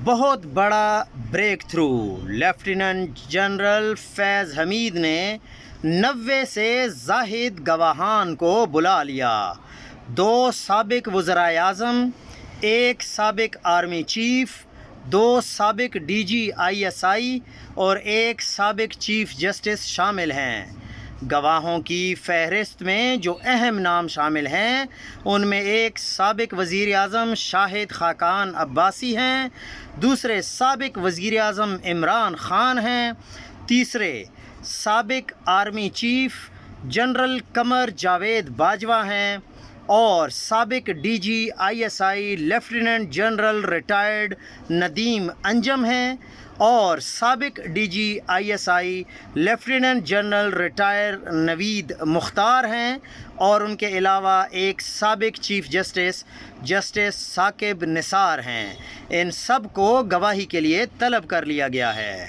بہت بڑا break through, lieutenant general فیض حمید نے 90 سے زائد گواہان کو بلا لیا۔ 2 سابق وزرائے اعظم، 1 سابق آرمی چیف، 2 سابق DGISI اور 1 سابق چیف جسٹس شامل ہیں۔ گواہوں کی فہرست میں جو اہم نام شامل ہیں ان میں 1 سابق وزیر اعظم شاہد خاقان عباسی ہیں، دوسرے سابق وزیر اعظم عمران خان ہیں، تیسرے سابق army chief general Qamar Javed Bajwa ہیں اور سابق DGISI lieutenant general retired Nadeem Anjum ہیں اور سابق DGISI lieutenant general retire Naveed Mukhtar ہیں اور ان کے علاوہ 1 سابق چیف جسٹس ثاقب نثار ہیں۔ ان سب کو گواہی کے لیے طلب کر لیا گیا ہے۔